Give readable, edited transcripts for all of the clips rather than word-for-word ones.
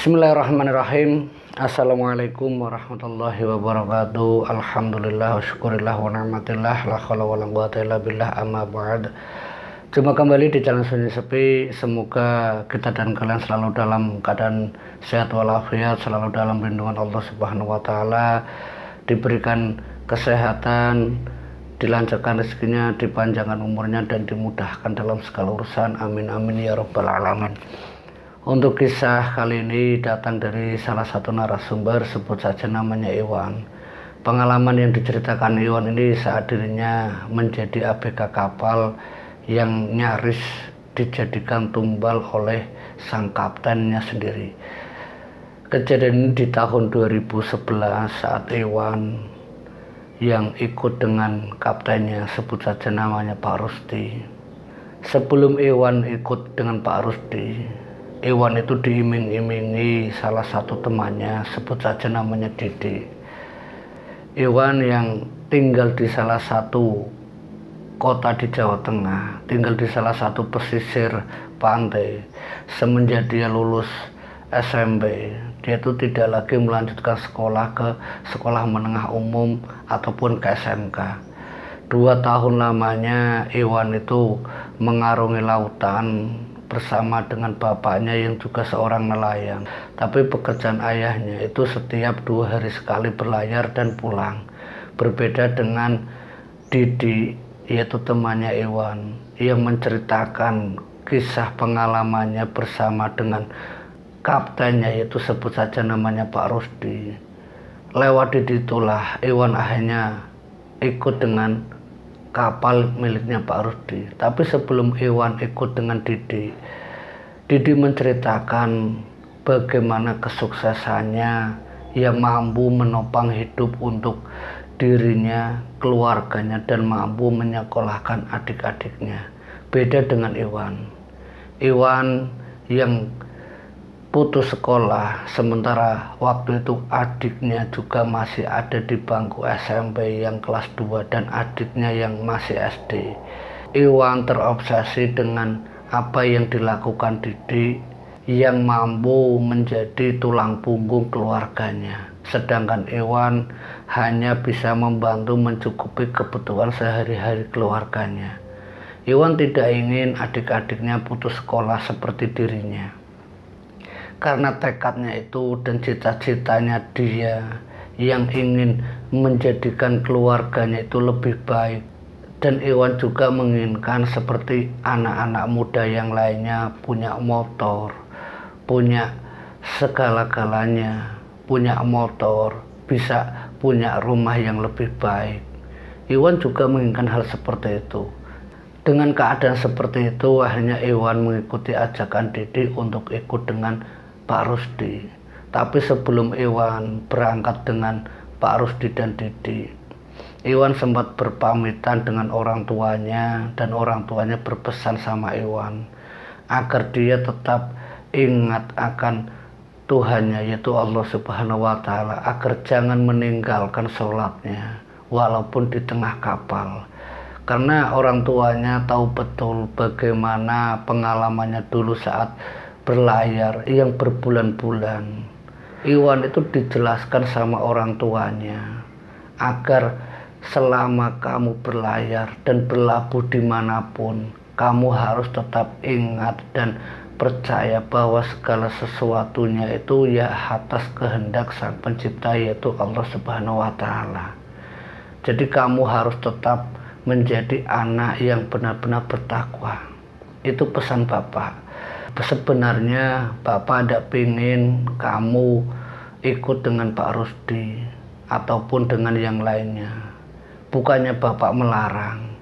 Bismillahirrahmanirrahim. Assalamualaikum warahmatullahi wabarakatuh. Alhamdulillah wa syukurillah wa ni'matillah la haula wa la quwwata illa billah, amma ba'd. Jumpa kembali di channel Sunyi Sepi. Semoga kita dan kalian selalu dalam keadaan sehat walafiat, selalu dalam lindungan Allah Subhanahu wa taala, diberikan kesehatan, dilancarkan rezekinya, dipanjangkan umurnya, dan dimudahkan dalam segala urusan. Amin amin ya rabbal alamin. Untuk kisah kali ini datang dari salah satu narasumber, sebut saja namanya Iwan. Pengalaman yang diceritakan Iwan ini saat dirinya menjadi ABK kapal yang nyaris dijadikan tumbal oleh sang kaptennya sendiri. Kejadian ini di tahun 2011 saat Iwan yang ikut dengan kaptennya, sebut saja namanya Pak Rusdi. Sebelum Iwan ikut dengan Pak Rusdi, Iwan itu diiming-imingi salah satu temannya, sebut saja namanya Didi. Iwan yang tinggal di salah satu kota di Jawa Tengah, tinggal di salah satu pesisir pantai. Semenjak dia lulus SMP, dia itu tidak lagi melanjutkan sekolah ke sekolah menengah umum ataupun ke SMK. 2 tahun lamanya Iwan itu mengarungi lautan bersama dengan bapaknya yang juga seorang nelayan. Tapi pekerjaan ayahnya itu setiap 2 hari sekali berlayar dan pulang. Berbeda dengan Didi, yaitu temannya Iwan, yang menceritakan kisah pengalamannya bersama dengan kaptennya, yaitu sebut saja namanya Pak Rusdi. Lewat Didi itulah Iwan akhirnya ikut dengan kapal miliknya Pak Rusdi. Tapi sebelum Iwan ikut dengan Didi menceritakan bagaimana kesuksesannya yang mampu menopang hidup untuk dirinya, keluarganya, dan mampu menyekolahkan adik-adiknya. Beda dengan Iwan yang putus sekolah, sementara waktu itu adiknya juga masih ada di bangku SMP yang kelas 2 dan adiknya yang masih SD. Iwan terobsesi dengan apa yang dilakukan Didi yang mampu menjadi tulang punggung keluarganya, sedangkan Iwan hanya bisa membantu mencukupi kebutuhan sehari-hari keluarganya. Iwan tidak ingin adik-adiknya putus sekolah seperti dirinya. Karena tekadnya itu dan cita-citanya dia yang ingin menjadikan keluarganya itu lebih baik. Dan Iwan juga menginginkan seperti anak-anak muda yang lainnya punya motor, punya segala-galanya, punya motor, bisa punya rumah yang lebih baik. Iwan juga menginginkan hal seperti itu. Dengan keadaan seperti itu, akhirnya Iwan mengikuti ajakan Didi untuk ikut dengan Pak Rusdi. Tapi sebelum Iwan berangkat dengan Pak Rusdi dan Didi, Iwan sempat berpamitan dengan orang tuanya, dan orang tuanya berpesan sama Iwan agar dia tetap ingat akan Tuhannya, yaitu Allah Subhanahu wa taala, agar jangan meninggalkan sholatnya walaupun di tengah kapal. Karena orang tuanya tahu betul bagaimana pengalamannya dulu saat berlayar yang berbulan-bulan. Iwan itu dijelaskan sama orang tuanya agar selama kamu berlayar dan berlabuh dimanapun, kamu harus tetap ingat dan percaya bahwa segala sesuatunya itu ya atas kehendak sang pencipta, yaitu Allah Subhanahu wa taala. Jadi kamu harus tetap menjadi anak yang benar-benar bertakwa. Itu pesan Bapak. Sebenarnya Bapak tidak ingin kamu ikut dengan Pak Rusdi ataupun dengan yang lainnya. Bukannya Bapak melarang,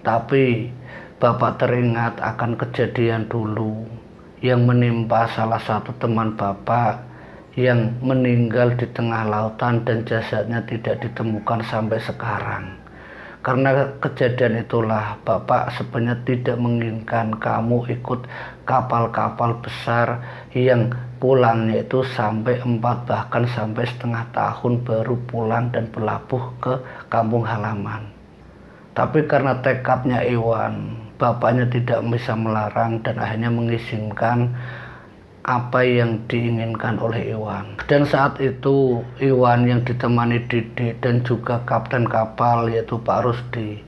tapi Bapak teringat akan kejadian dulu yang menimpa salah satu teman Bapak yang meninggal di tengah lautan dan jasadnya tidak ditemukan sampai sekarang. Karena kejadian itulah Bapak sebenarnya tidak menginginkan kamu ikut kapal-kapal besar yang pulangnya itu sampai 4 bahkan sampai setengah tahun baru pulang dan berlabuh ke kampung halaman. Tapi karena tekadnya Iwan, bapaknya tidak bisa melarang dan akhirnya mengizinkan apa yang diinginkan oleh Iwan. Dan saat itu Iwan yang ditemani Didi dan juga kapten kapal yaitu Pak Rusdi.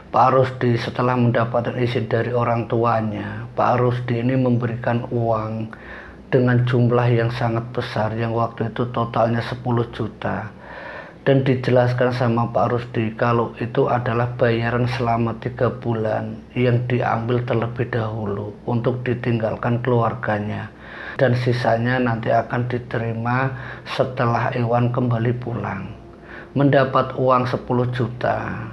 Pak Rusdi setelah mendapatkan izin dari orang tuanya, Pak Rusdi ini memberikan uang dengan jumlah yang sangat besar yang waktu itu totalnya 10 juta. Dan dijelaskan sama Pak Rusdi kalau itu adalah bayaran selama 3 bulan yang diambil terlebih dahulu untuk ditinggalkan keluarganya, dan sisanya nanti akan diterima setelah Iwan kembali pulang. Mendapat uang 10 juta,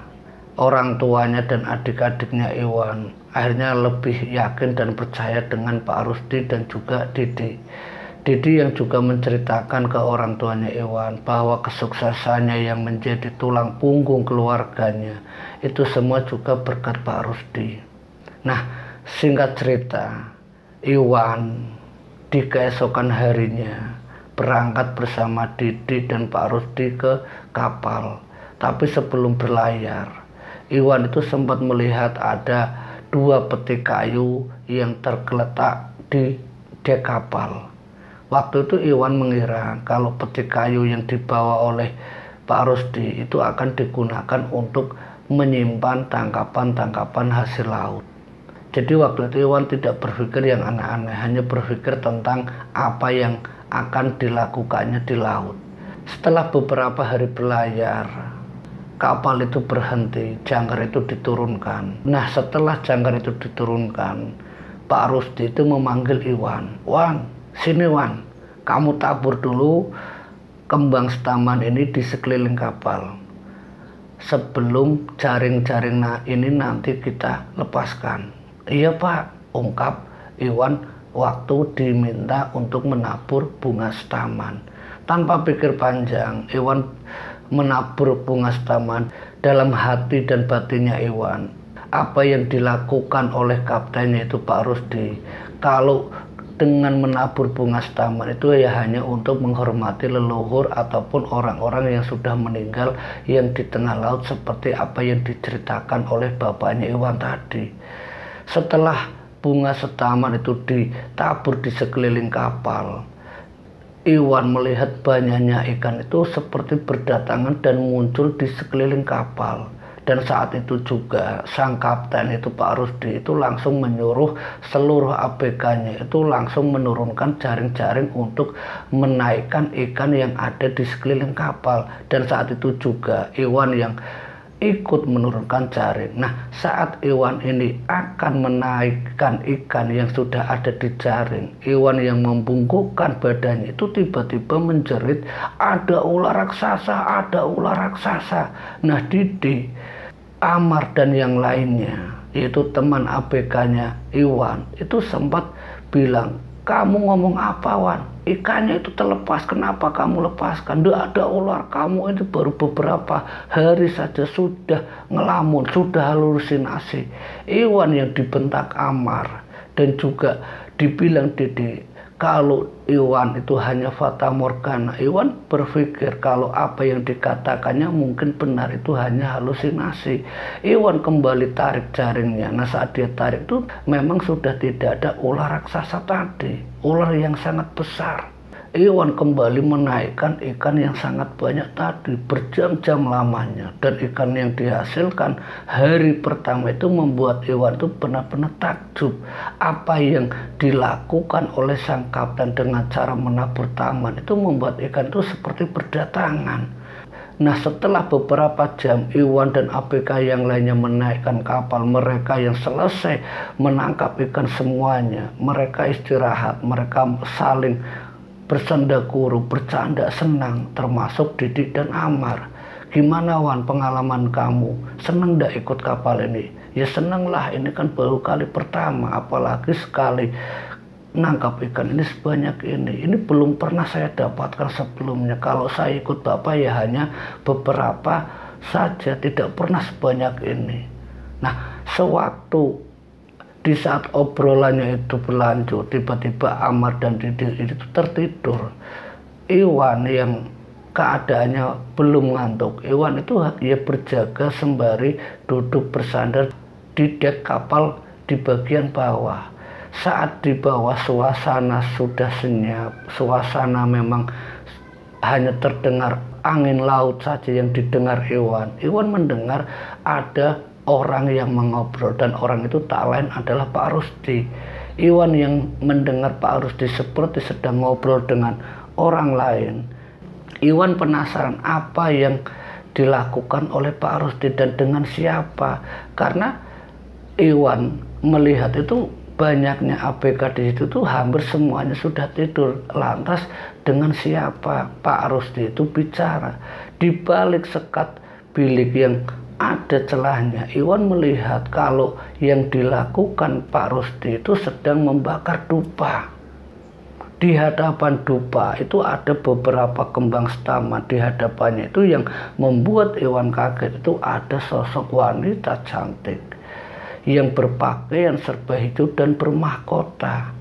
orang tuanya dan adik-adiknya Iwan akhirnya lebih yakin dan percaya dengan Pak Rusdi dan juga Didi. Didi yang juga menceritakan ke orang tuanya Iwan bahwa kesuksesannya yang menjadi tulang punggung keluarganya itu semua juga berkat Pak Rusdi. Nah, singkat cerita, Iwan di keesokan harinya berangkat bersama Didi dan Pak Rusdi ke kapal. Tapi sebelum berlayar, Iwan itu sempat melihat ada 2 peti kayu yang tergeletak di dek kapal. Waktu itu Iwan mengira kalau peti kayu yang dibawa oleh Pak Rusdi itu akan digunakan untuk menyimpan tangkapan-tangkapan hasil laut. Jadi waktu itu Iwan tidak berpikir yang aneh-aneh, hanya berpikir tentang apa yang akan dilakukannya di laut. Setelah beberapa hari berlayar, kapal itu berhenti, jangkar itu diturunkan. Nah, setelah jangkar itu diturunkan, Pak Rusdi itu memanggil Iwan. "Wan, sini Wan, kamu tabur dulu kembang setaman ini di sekeliling kapal. Sebelum jaring-jaring ini nanti kita lepaskan." "Iya Pak," ungkap Iwan waktu diminta untuk menabur bunga setaman. Tanpa pikir panjang, Iwan menabur bunga setaman. Dalam hati dan batinnya Iwan, apa yang dilakukan oleh kaptennya itu Pak Rusdi, kalau dengan menabur bunga setaman itu ya hanya untuk menghormati leluhur ataupun orang-orang yang sudah meninggal yang di tengah laut, seperti apa yang diceritakan oleh bapaknya Iwan tadi. Setelah bunga setaman itu ditabur di sekeliling kapal, Iwan melihat banyaknya ikan itu seperti berdatangan dan muncul di sekeliling kapal. Dan saat itu juga sang kapten itu Pak Rusdi itu langsung menyuruh seluruh ABK-nya itu langsung menurunkan jaring-jaring untuk menaikkan ikan yang ada di sekeliling kapal. Dan saat itu juga Iwan yang ikut menurunkan jaring. Nah, saat Iwan ini akan menaikkan ikan yang sudah ada di jaring, Iwan yang membungkukkan badannya itu tiba-tiba menjerit, "Ada ular raksasa, ada ular raksasa." Nah, Didi, Amar dan yang lainnya, yaitu teman ABK-nya Iwan, itu sempat bilang, "Kamu ngomong apa Wan? Ikannya itu terlepas, kenapa kamu lepaskan? Tidak ada ular, kamu itu baru beberapa hari saja sudah ngelamun, sudah halusinasi." Iwan yang dibentak Amar dan juga dibilang Didi kalau Iwan itu hanya fata morgana. Iwan berpikir kalau apa yang dikatakannya mungkin benar, itu hanya halusinasi. Iwan kembali tarik jaringnya. Nah, saat dia tarik itu memang sudah tidak ada ular raksasa tadi, ular yang sangat besar. Iwan kembali menaikkan ikan yang sangat banyak tadi berjam-jam lamanya, dan ikan yang dihasilkan hari pertama itu membuat Iwan itu benar-benar takjub apa yang dilakukan oleh sang kapten dengan cara menabur taman itu membuat ikan itu seperti berdatangan. Nah, setelah beberapa jam Iwan dan ABK yang lainnya menaikkan kapal, mereka yang selesai menangkap ikan semuanya, mereka istirahat, mereka saling bersenda guru, bercanda, senang, termasuk Didi dan Amar. "Gimana Wan pengalaman kamu? Seneng ndak ikut kapal ini?" "Ya seneng lah, ini kan baru kali pertama, apalagi sekali nangkap ikan ini sebanyak ini. Ini belum pernah saya dapatkan sebelumnya. Kalau saya ikut Bapak ya hanya beberapa saja, tidak pernah sebanyak ini." Nah, sewaktu di saat obrolannya itu berlanjut, tiba-tiba Amar dan Didi itu tertidur. Iwan yang keadaannya belum ngantuk, Iwan itu ya berjaga sembari duduk bersandar di dek kapal di bagian bawah. Saat di bawah suasana sudah senyap, suasana memang hanya terdengar angin laut saja yang didengar Iwan. Iwan mendengar ada orang yang mengobrol, dan orang itu tak lain adalah Pak Rusdi. Iwan yang mendengar Pak Rusdi seperti sedang ngobrol dengan orang lain. Iwan penasaran apa yang dilakukan oleh Pak Rusdi dan dengan siapa, karena Iwan melihat itu banyaknya ABK di situ tuh hampir semuanya sudah tidur. Lantas dengan siapa Pak Rusdi itu bicara? Di balik sekat bilik yang ada celahnya, Iwan melihat kalau yang dilakukan Pak Rusdi itu sedang membakar dupa. Di hadapan dupa itu ada beberapa kembang setaman. Di hadapannya itu yang membuat Iwan kaget itu ada sosok wanita cantik yang berpakaian serba hijau dan bermahkota.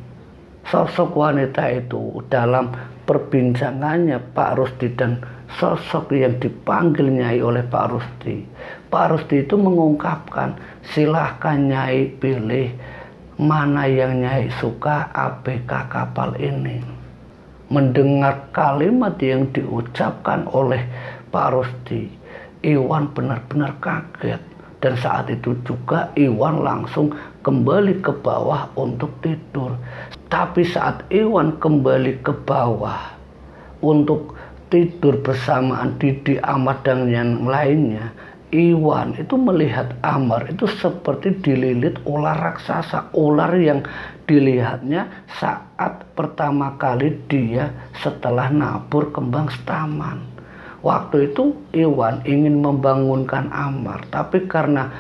Sosok wanita itu dalam perbincangannya Pak Rusdi dan sosok yang dipanggil Nyai oleh Pak Rusdi. Pak Rusdi itu mengungkapkan, silahkan Nyai pilih mana yang Nyai suka ABK kapal ini. Mendengar kalimat yang diucapkan oleh Pak Rusdi, Iwan benar-benar kaget. Dan saat itu juga Iwan langsung kembali ke bawah untuk tidur. Tapi saat Iwan kembali ke bawah untuk tidur bersamaan Didi, Amar, dan yang lainnya, Iwan itu melihat Amar itu seperti dililit ular raksasa. Ular yang dilihatnya saat pertama kali dia setelah nabur kembang setaman. Waktu itu Iwan ingin membangunkan Amar, tapi karena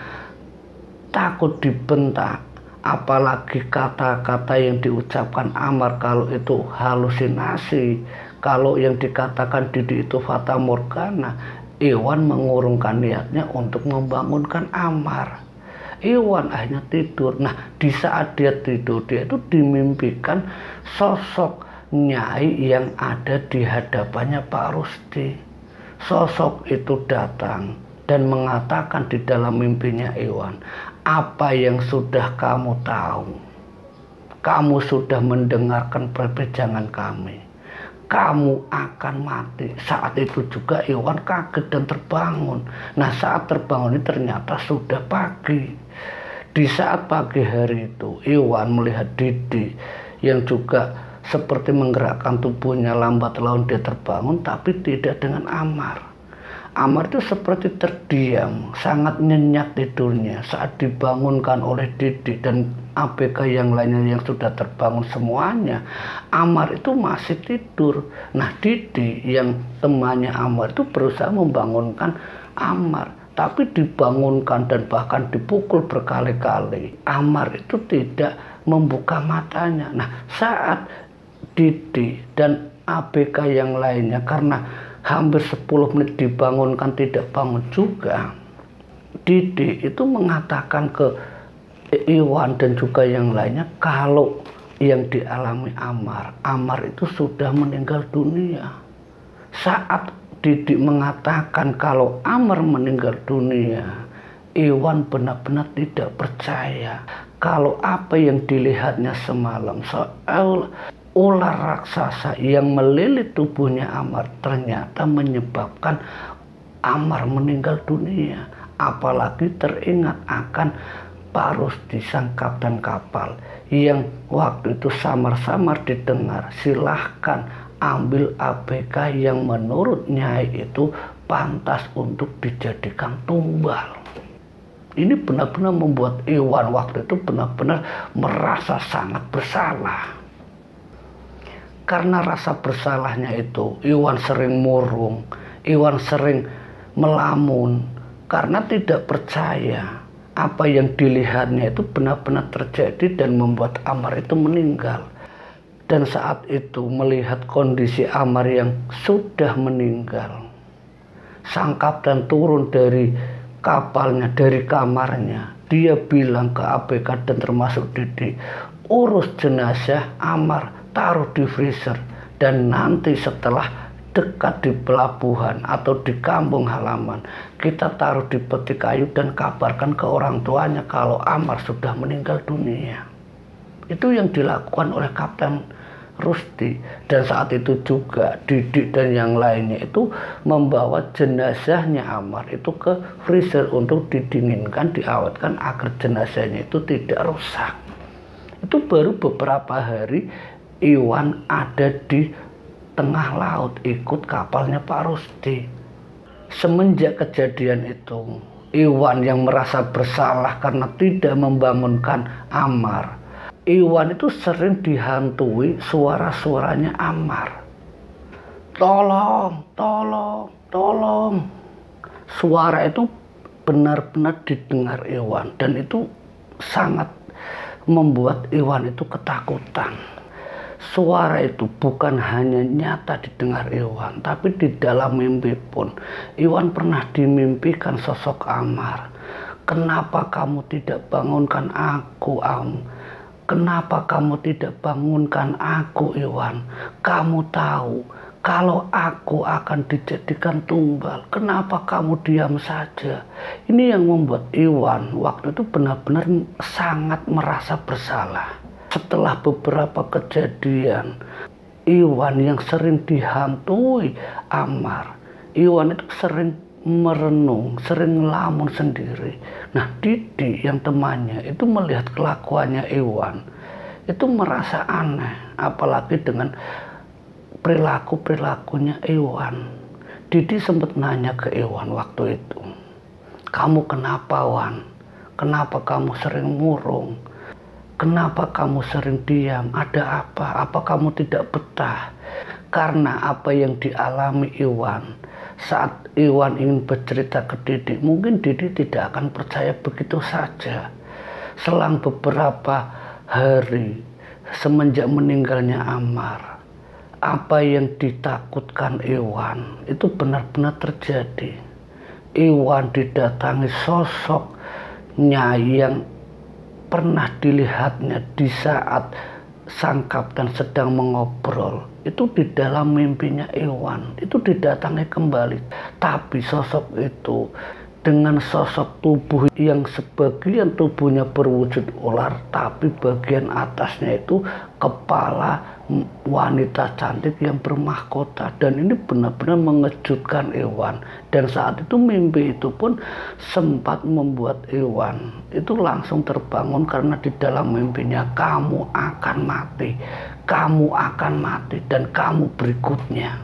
takut dibentak, apalagi kata-kata yang diucapkan Amar kalau itu halusinasi, kalau yang dikatakan Didi itu fata morgana, Iwan mengurungkan niatnya untuk membangunkan Amar. Iwan hanya tidur. Nah, di saat dia tidur, dia itu dimimpikan sosok Nyai yang ada di hadapannya Pak Rusdi. Sosok itu datang dan mengatakan di dalam mimpinya Iwan, apa yang sudah kamu tahu? Kamu sudah mendengarkan perbincangan kami. Kamu akan mati. Saat itu juga Iwan kaget dan terbangun. Nah, saat terbangun ini ternyata sudah pagi. Di saat pagi hari itu, Iwan melihat Didi yang juga seperti menggerakkan tubuhnya, lambat laun dia terbangun, tapi tidak dengan Amar. Amar itu seperti terdiam, sangat nyenyak tidurnya. Saat dibangunkan oleh Didi dan ABK yang lainnya yang sudah terbangun semuanya, Amar itu masih tidur. Nah, Didi yang temannya Amar itu berusaha membangunkan Amar, tapi dibangunkan dan bahkan dipukul berkali-kali. Amar itu tidak membuka matanya. Nah, saat Didi dan ABK yang lainnya karena hampir 10 menit dibangunkan tidak bangun juga, Didi itu mengatakan ke Iwan dan juga yang lainnya kalau yang dialami Amar itu sudah meninggal dunia. Saat Didi mengatakan kalau Amar meninggal dunia, Iwan benar-benar tidak percaya kalau apa yang dilihatnya semalam soal ular raksasa yang melilit tubuhnya Amar ternyata menyebabkan Amar meninggal dunia. Apalagi teringat akan Pak Rusdi, sang kapten kapal, yang waktu itu samar-samar didengar, silahkan ambil ABK yang menurut Nyai itu pantas untuk dijadikan tumbal. Ini benar-benar membuat Iwan waktu itu benar-benar merasa sangat bersalah. Karena rasa bersalahnya itu, Iwan sering murung, Iwan sering melamun, karena tidak percaya apa yang dilihatnya itu benar-benar terjadi dan membuat Amar itu meninggal. Dan saat itu melihat kondisi Amar yang sudah meninggal, sang kapten turun dari kapalnya, dari kamarnya. Dia bilang ke ABK dan termasuk Didi, urus jenazah Amar, taruh di freezer, dan nanti setelah dekat di pelabuhan atau di kampung halaman, kita taruh di peti kayu dan kabarkan ke orang tuanya kalau Amar sudah meninggal dunia. Itu yang dilakukan oleh Kapten Rusdi. Dan saat itu juga Didik dan yang lainnya itu membawa jenazahnya Ammar itu ke freezer untuk didinginkan, diawetkan agar jenazahnya itu tidak rusak. Itu baru beberapa hari Iwan ada di tengah laut ikut kapalnya Pak Rusdi. Semenjak kejadian itu, Iwan yang merasa bersalah karena tidak membangunkan Ammar. Iwan itu sering dihantui suara-suaranya Ammar. Tolong, tolong, tolong. Suara itu benar-benar didengar Iwan dan itu sangat membuat Iwan itu ketakutan. Suara itu bukan hanya nyata didengar Iwan, tapi di dalam mimpi pun Iwan pernah dimimpikan sosok Ammar. Kenapa kamu tidak bangunkan aku, Am? Kenapa kamu tidak bangunkan aku, Iwan? Kamu tahu kalau aku akan dijadikan tumbal. Kenapa kamu diam saja? Ini yang membuat Iwan waktu itu benar-benar sangat merasa bersalah. Setelah beberapa kejadian, Iwan yang sering dihantui Ammar, Iwan itu sering merenung, sering ngelamun sendiri. Nah, Didi yang temannya itu melihat kelakuannya Iwan, itu merasa aneh, apalagi dengan perilakunya Iwan. Didi sempat nanya ke Iwan waktu itu, kamu kenapa, Wan? Kenapa kamu sering murung? Kenapa kamu sering diam? Ada apa? Apa kamu tidak betah? Karena apa yang dialami Iwan, saat Iwan ingin bercerita ke Didi, mungkin Didi tidak akan percaya begitu saja. Selang beberapa hari semenjak meninggalnya Ammar, apa yang ditakutkan Iwan itu benar-benar terjadi. Iwan didatangi sosok Nyai yang pernah dilihatnya di saat sang kapten sedang mengobrol. Itu di dalam mimpinya Iwan itu didatangi kembali, tapi sosok itu dengan sosok tubuh yang sebagian tubuhnya berwujud ular, tapi bagian atasnya itu kepala wanita cantik yang bermahkota. Dan ini benar-benar mengejutkan Iwan. Dan saat itu mimpi itu pun sempat membuat Iwan itu langsung terbangun, karena di dalam mimpinya, kamu akan mati, kamu akan mati, dan kamu berikutnya.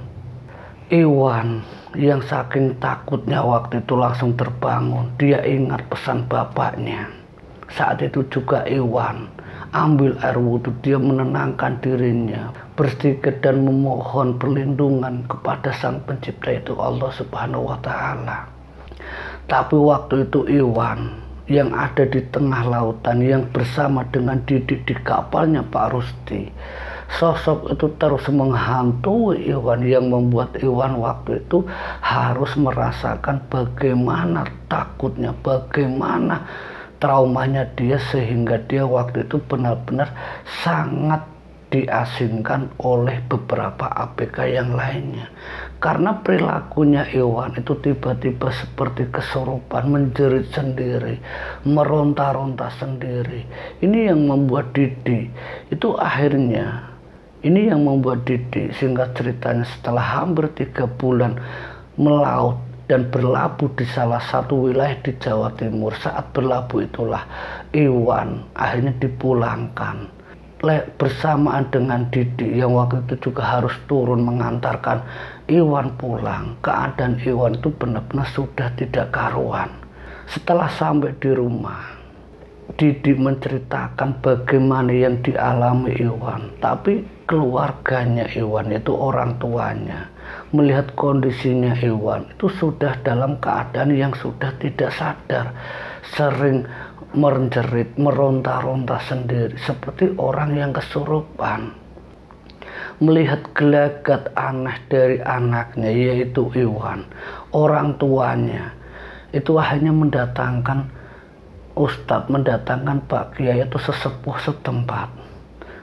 Iwan yang saking takutnya waktu itu langsung terbangun. Dia ingat pesan bapaknya. Saat itu juga Iwan ambil air wudhu, dia menenangkan dirinya, berzikir dan memohon perlindungan kepada sang pencipta, itu Allah Subhanahu wa Ta'ala. Tapi waktu itu Iwan yang ada di tengah lautan yang bersama dengan Didi di kapalnya Pak Rusdi, sosok itu terus menghantui Iwan, yang membuat Iwan waktu itu harus merasakan bagaimana takutnya, bagaimana traumanya dia, sehingga dia waktu itu benar-benar sangat diasingkan oleh beberapa ABK yang lainnya. Karena perilakunya Iwan itu tiba-tiba seperti kesurupan, menjerit sendiri, meronta-ronta sendiri. Ini yang membuat Didi itu akhirnya, ini yang membuat Didi, singkat ceritanya, setelah hampir 3 bulan melaut dan berlabuh di salah satu wilayah di Jawa Timur, saat berlabuh itulah Iwan akhirnya dipulangkan bersamaan dengan Didi yang waktu itu juga harus turun mengantarkan Iwan pulang. Keadaan Iwan itu benar-benar sudah tidak karuan. Setelah sampai di rumah, Didi menceritakan bagaimana yang dialami Iwan, tapi keluarganya Iwan, yaitu orang tuanya, melihat kondisinya Iwan itu sudah dalam keadaan yang sudah tidak sadar, sering menjerit, meronta-ronta sendiri seperti orang yang kesurupan. Melihat gelagat aneh dari anaknya, yaitu Iwan, orang tuanya itu hanya mendatangkan ustadz, mendatangkan Pak Kiai atau sesepuh setempat.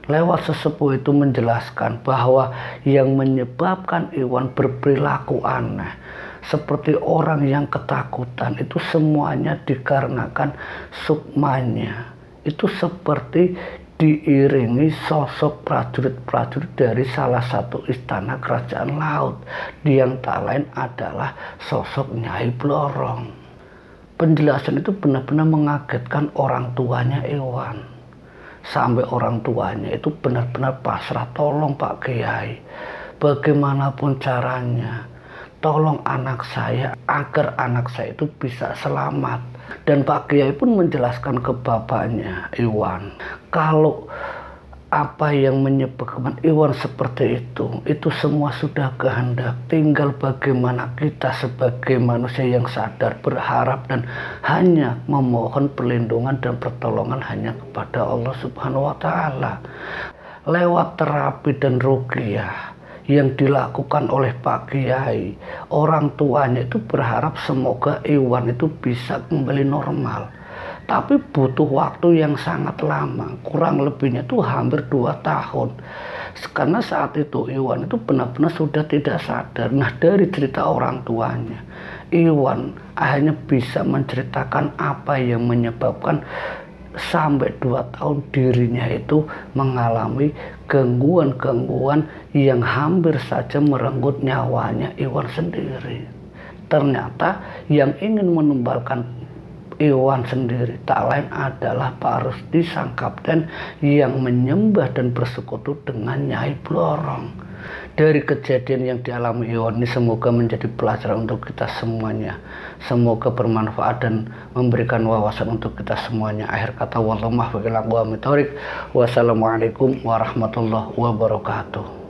Lewat sesepuh itu menjelaskan bahwa yang menyebabkan Iwan berperilaku aneh seperti orang yang ketakutan itu semuanya dikarenakan sukmanya itu seperti diiringi sosok prajurit-prajurit dari salah satu istana kerajaan laut, yang tak lain adalah sosok Nyai Blorong. Penjelasan itu benar-benar mengagetkan orang tuanya Iwan. Sampai orang tuanya itu benar-benar pasrah, tolong Pak Kiai, bagaimanapun caranya, tolong anak saya agar anak saya itu bisa selamat. Dan Pak Kiai pun menjelaskan ke bapaknya Iwan, kalau apa yang menyebabkan Iwan seperti itu semua sudah kehendak. Tinggal bagaimana kita sebagai manusia yang sadar berharap dan hanya memohon perlindungan dan pertolongan hanya kepada Allah Subhanahu wa Ta'ala. Lewat terapi dan ruqyah yang dilakukan oleh Pak Kiai, orang tuanya itu berharap semoga Iwan itu bisa kembali normal. Tapi butuh waktu yang sangat lama, kurang lebihnya itu hampir 2 tahun. Karena saat itu Iwan itu benar-benar sudah tidak sadar. Nah, dari cerita orang tuanya, Iwan akhirnya bisa menceritakan apa yang menyebabkan sampai 2 tahun dirinya itu mengalami gangguan-gangguan yang hampir saja merenggut nyawanya Iwan sendiri. Ternyata yang ingin menumbalkan Iwan sendiri tak lain adalah Pak Rusdi sang kapten yang menyembah dan bersekutu dengan Nyai Blorong. Dari kejadian yang dialami Iwan ini semoga menjadi pelajaran untuk kita semuanya. Semoga bermanfaat dan memberikan wawasan untuk kita semuanya. Akhir kata, wassalamualaikum warahmatullahi wabarakatuh.